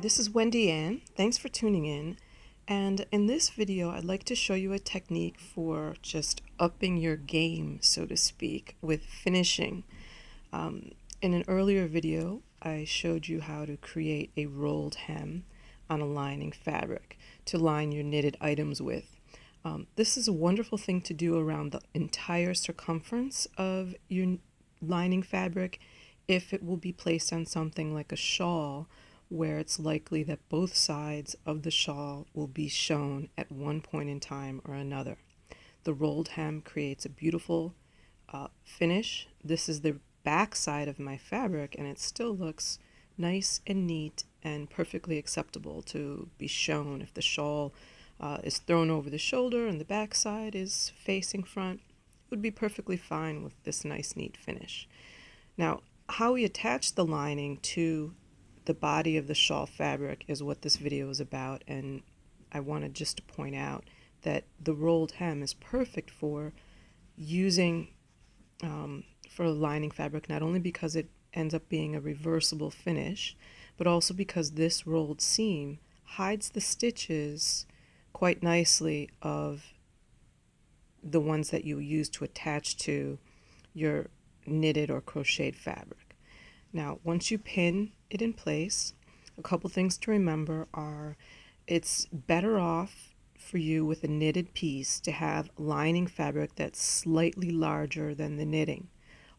this is Wendy Ann. Thanks for tuning in. And in this video, I'd like to show you a technique for just upping your game, so to speak, with finishing. In an earlier video, I showed you how to create a rolled hem on a lining fabric to line your knitted items with. This is a wonderful thing to do around the entire circumference of your lining fabric if it will be placed on something like a shawl, where it's likely that both sides of the shawl will be shown at one point in time or another. The rolled hem creates a beautiful finish. This is the back side of my fabric, and it still looks nice and neat and perfectly acceptable to be shown. If the shawl is thrown over the shoulder and the back side is facing front, it would be perfectly fine with this nice neat finish. Now, how we attach the lining to the body of the shawl fabric is what this video is about, and I wanted just to point out that the rolled hem is perfect for using for lining fabric, not only because it ends up being a reversible finish, but also because this rolled seam hides the stitches quite nicely of the ones that you use to attach to your knitted or crocheted fabric. Now, once you pin it in place, a couple things to remember are it's better off for you with a knitted piece to have lining fabric that's slightly larger than the knitting.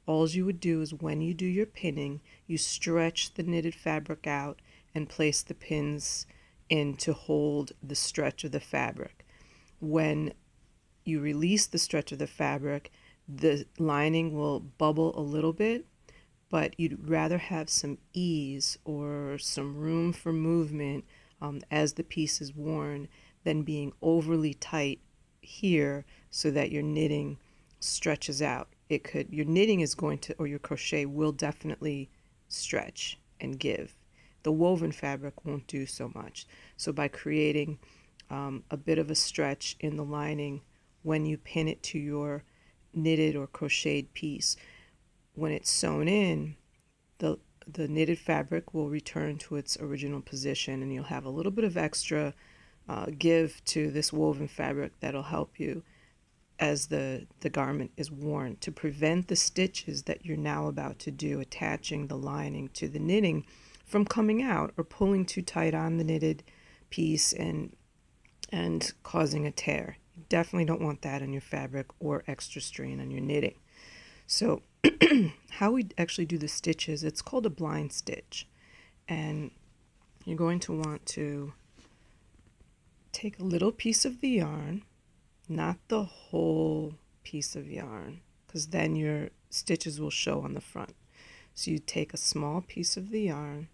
All you would do is when you do your pinning, you stretch the knitted fabric out and place the pins in to hold the stretch of the fabric. When you release the stretch of the fabric, the lining will bubble a little bit, but you'd rather have some ease or some room for movement as the piece is worn than being overly tight here so that your knitting stretches out. Your knitting is going to, or your crochet will definitely stretch and give. The woven fabric won't do so much. So by creating a bit of a stretch in the lining when you pin it to your knitted or crocheted piece, when it's sewn in, the knitted fabric will return to its original position, and you'll have a little bit of extra give to this woven fabric that'll help you as the garment is worn to prevent the stitches that you're now about to do, attaching the lining to the knitting, from coming out or pulling too tight on the knitted piece and causing a tear. You definitely don't want that on your fabric or extra strain on your knitting. So how we actually do the stitches, it's called a blind stitch, and you're going to want to take a little piece of the yarn, not the whole piece of yarn, because then your stitches will show on the front. So you take a small piece of the yarn,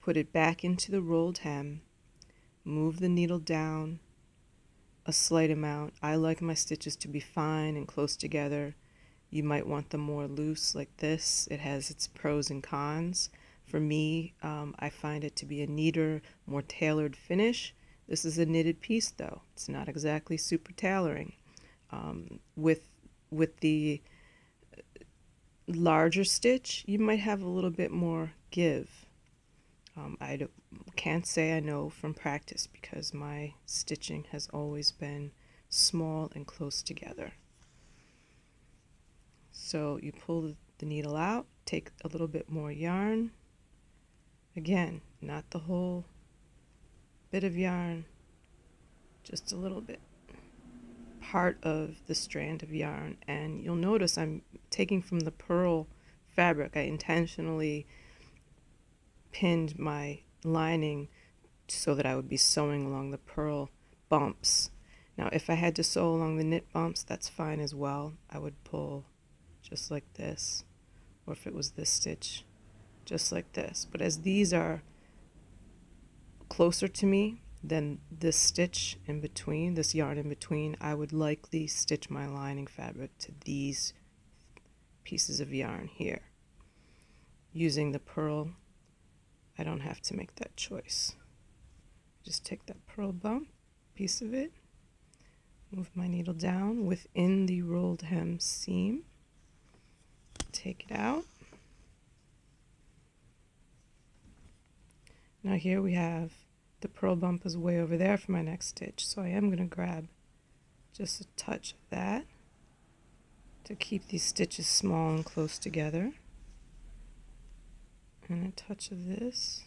put it back into the rolled hem, move the needle down a slight amount. I like my stitches to be fine and close together. You might want them more loose like this. It has its pros and cons. For me, I find it to be a neater, more tailored finish. This is a knitted piece though. It's not exactly super tailoring. With the larger stitch, you might have a little bit more give. I can't say I know from practice because my stitching has always been small and close together. So you pull the needle out, take a little bit more yarn. Again, not the whole bit of yarn, just a little bit, part of the strand of yarn. And you'll notice I'm taking from the pearl fabric. I intentionally pinned my lining so that I would be sewing along the pearl bumps. Now, if I had to sew along the knit bumps, that's fine as well. I would pull just like this, or if it was this stitch, just like this. But as these are closer to me than this stitch in between, this yarn in between, I would likely stitch my lining fabric to these pieces of yarn here. Using the pearl, I don't have to make that choice. Just take that pearl bump, piece of it, move my needle down within the rolled hem seam, take it out, Now here we have the purl bump is way over there for my next stitch, so I am going to grab just a touch of that to keep these stitches small and close together, and a touch of this.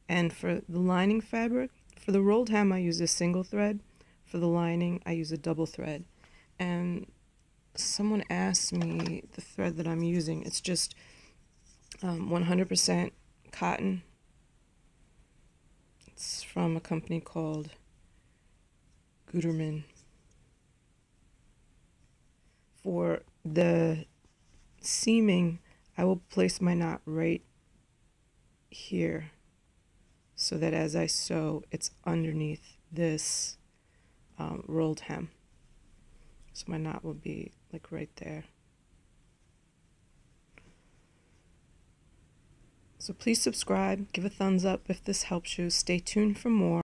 And for the lining fabric, for the rolled hem I use a single thread. For the lining I use a double thread. And someone asked me the thread that I'm using. It's just 100% cotton. It's from a company called Gutermann. For the seaming, I will place my knot right here so that as I sew, it's underneath this rolled hem. So my knot will be like right there. So please subscribe, give a thumbs up if this helps you. Stay tuned for more.